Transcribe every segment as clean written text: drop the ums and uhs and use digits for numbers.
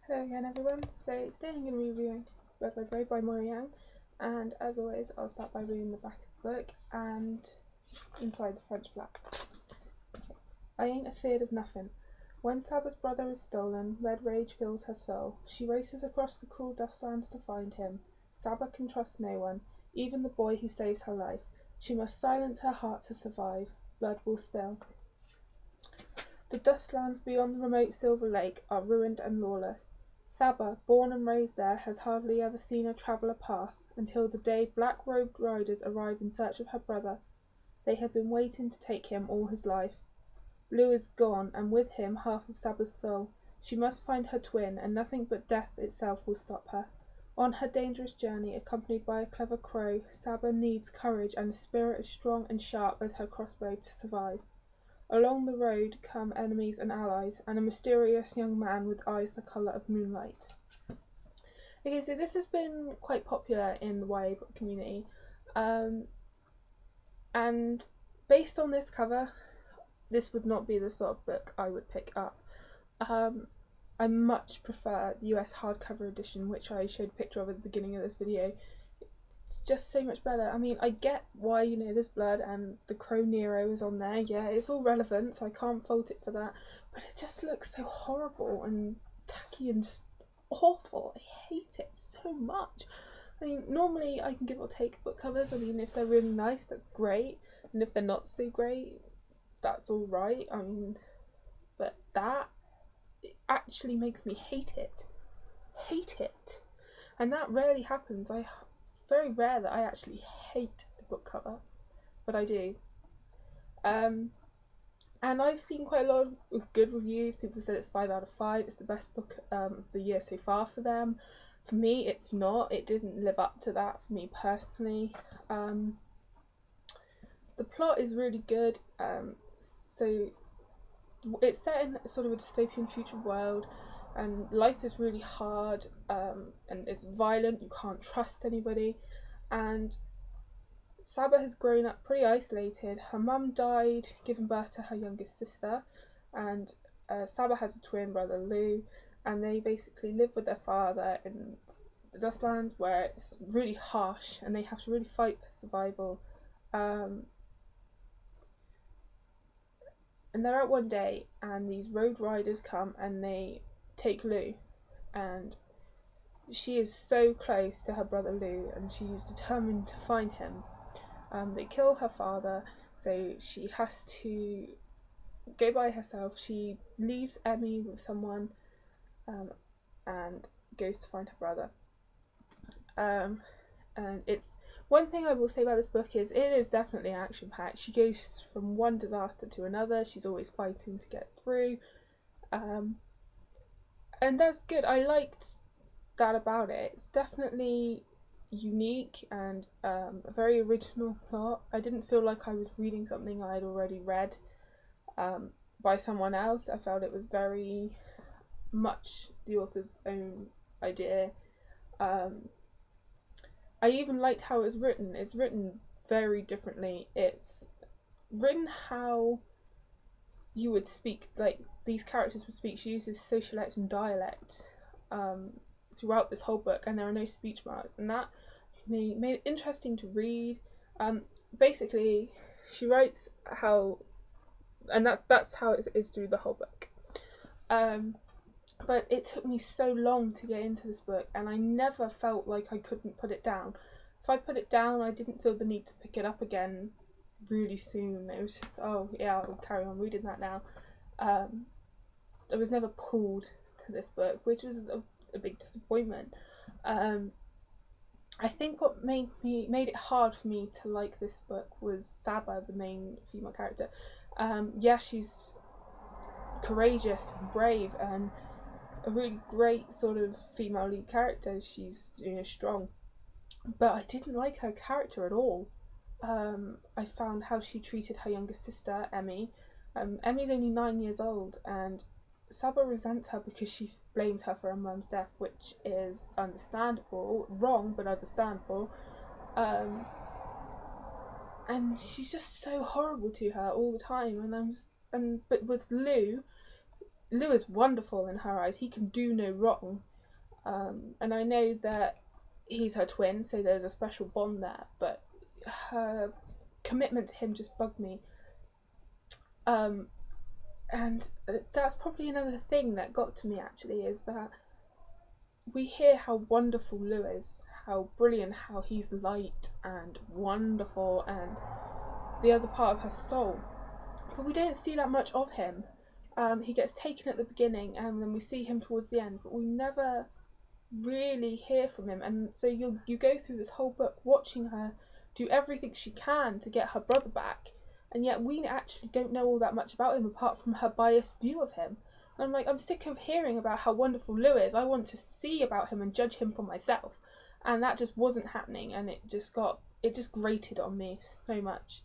Hello again everyone, so today I'm going to be reviewing Red Red Road by Moira, and as always I'll start by reading the back of the book and inside the French flap. I ain't afeard of nothing. When Saba's brother is stolen, red rage fills her soul. She races across the cruel dustlands to find him. Saba can trust no one, even the boy who saves her life. She must silence her heart to survive. Blood will spill. The dustlands beyond the remote Silver Lake are ruined and lawless. Saba, born and raised there, has hardly ever seen a traveller pass, until the day black-robed riders arrive in search of her brother. They have been waiting to take him all his life. Lou is gone, and with him half of Saba's soul. She must find her twin, and nothing but death itself will stop her. On her dangerous journey, accompanied by a clever crow, Saba needs courage and a spirit as strong and sharp as her crossbow to survive. Along the road come enemies and allies, and a mysterious young man with eyes the colour of moonlight. Okay, so this has been quite popular in the YA book community, and based on this cover, this would not be the sort of book I would pick up. I much prefer the US hardcover edition, which I showed a picture of at the beginning of this video. It's just so much better. I mean, I get why, there's blood and the Crow Nero is on there. Yeah, it's all relevant, so I can't fault it for that. But it just looks so horrible and tacky and just awful. I hate it so much. I mean, normally I can give or take book covers. I mean, if they're really nice, that's great. And if they're not so great, that's alright. I mean, but that, it actually makes me hate it. Hate it. And that rarely happens. It's very rare that I actually hate a book cover, but I do. And I've seen quite a lot of good reviews. People said it's 5 out of 5. It's the best book of the year so far for them. For me, it's not. It didn't live up to that for me personally. The plot is really good. So it's set in sort of a dystopian future world, and life is really hard, and it's violent. You can't trust anybody, and Saba has grown up pretty isolated. Her mum died giving birth to her youngest sister, and Saba has a twin brother, Lou, and they basically live with their father in the Dustlands, where it's really harsh and they have to really fight for survival. And they're out one day, and these road riders come and they take Lou, and she is so close to her brother Lou, and she's determined to find him. They kill her father, so she has to go by herself. She leaves Emmy with someone, and goes to find her brother. And it's one thing I will say about this book is it is definitely action packed. She goes from one disaster to another. She's always fighting to get through, and that's good. I liked that about it. It's definitely unique and a very original plot. I didn't feel like I was reading something I had already read by someone else. I felt it was very much the author's own idea. I even liked how it was written. It's written very differently. It's written how you would speak, like these characters would speak. She uses socialite and dialect throughout this whole book, and there are no speech marks, and that made it interesting to read. Basically, she writes how, and that's how it is through the whole book. But it took me so long to get into this book, and I never felt like I couldn't put it down. If I put it down, I didn't feel the need to pick it up again really soon. It was just, oh yeah, I'll carry on reading that now. I was never pulled to this book, which was a big disappointment. I think what made it hard for me to like this book was Saba, the main female character. Yeah, she's courageous and brave and a really great sort of female lead character. She's strong, but I didn't like her character at all. I found how she treated her younger sister, Emmy. Emmy's only 9 years old, and Saba resents her because she blames her for her mum's death, which is understandable, wrong but understandable. And she's just so horrible to her all the time. But with Lou Lou is wonderful in her eyes. He can do no wrong. And I know that he's her twin, so there's a special bond there, but her commitment to him just bugged me. And that's probably another thing that got to me, actually, is that we hear how wonderful Lou is, how brilliant, how he's light and wonderful and the other part of her soul, but we don't see that much of him. He gets taken at the beginning and then we see him towards the end, but we never really hear from him, and so you go through this whole book watching her do everything she can to get her brother back, and yet we actually don't know all that much about him apart from her biased view of him. And I'm like, I'm sick of hearing about how wonderful Lou is. I want to see about him and judge him for myself, and that just wasn't happening, and it just grated on me so much.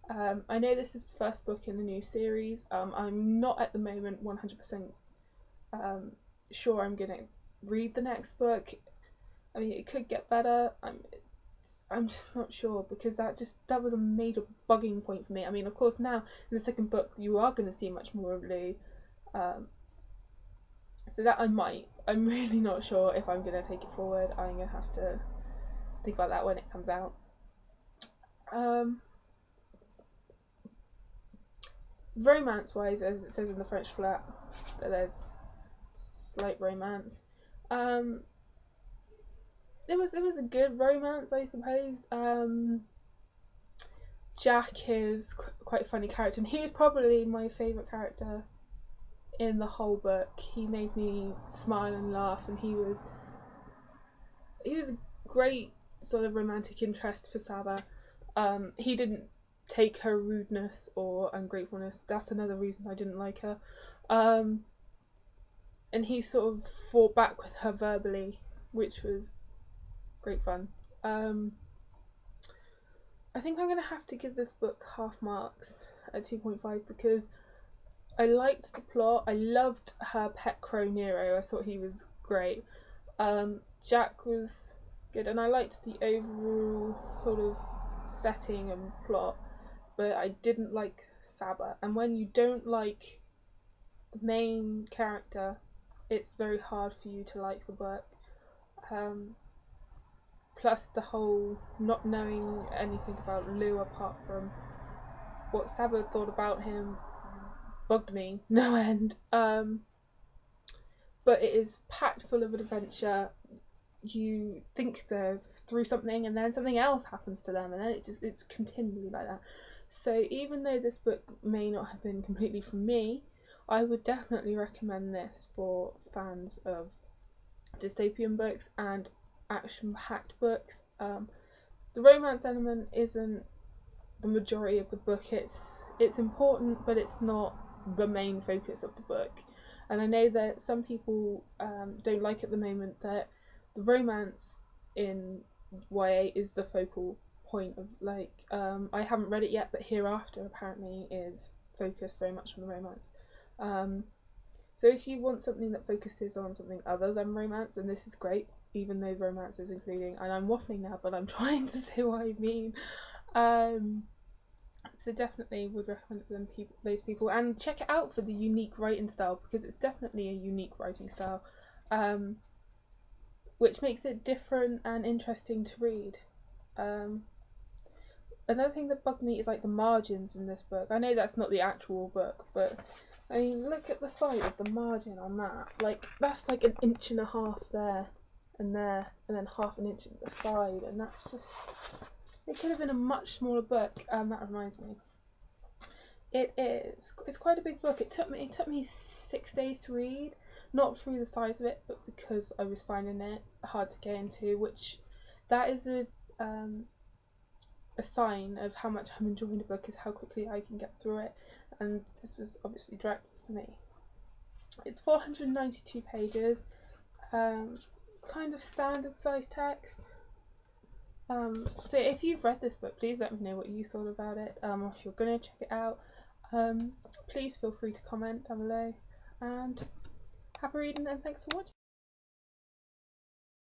I know this is the first book in the new series. I'm not at the moment 100% sure I'm gonna read the next book. I mean, it could get better. I'm just not sure, because that was a major bugging point for me. I mean, of course, now in the second book you are going to see much more of Lou, so that I'm really not sure if I'm going to take it forward. I'm going to have to think about that when it comes out. Romance wise, as it says in the French flat, that there's slight romance. It was a good romance, I suppose. Jack is quite a funny character, and he was probably my favourite character in the whole book. He made me smile and laugh, and he was a great sort of romantic interest for Saba. He didn't take her rudeness or ungratefulness. That's another reason I didn't like her. And he sort of fought back with her verbally, which was great fun. I think I'm going to have to give this book half marks at 2.5 because I liked the plot. I loved her pet crow Nero. I thought he was great. Jack was good, and I liked the overall sort of setting and plot, but I didn't like Saba. And when you don't like the main character, it's very hard for you to like the book. Plus the whole not knowing anything about Lou apart from what Saba thought about him bugged me no end. But it is packed full of adventure. You think they're through something and then something else happens to them, and then it's continually like that. So even though this book may not have been completely for me, I would definitely recommend this for fans of dystopian books and action-packed books. The romance element isn't the majority of the book. It's important, but it's not the main focus of the book. And I know that some people don't like at the moment that the romance in YA is the focal point of, like, I haven't read it yet, but Hereafter apparently is focused very much on the romance. So if you want something that focuses on something other than romance, and this is great, even though romance is including, and I'm waffling now, but I'm trying to say what I mean. So definitely would recommend them those people, and check it out for the unique writing style, because it's definitely a unique writing style, which makes it different and interesting to read. Another thing that bugged me is like the margins in this book. I know that's not the actual book, but I mean, look at the size of the margin on that. Like, that's like 1.5 inches there, and then half an inch at the side, and that's just, it could have been a much smaller book. That reminds me, it's quite a big book. It took me 6 days to read, not through the size of it, but because I was finding it hard to get into, which that is a sign of how much I'm enjoying the book, is how quickly I can get through it, and this was obviously dragged for me. It's 492 pages, kind of standard size text. So if you've read this book, please let me know what you thought about it. If you're going to check it out, please feel free to comment down below, and happy reading, and thanks for watching.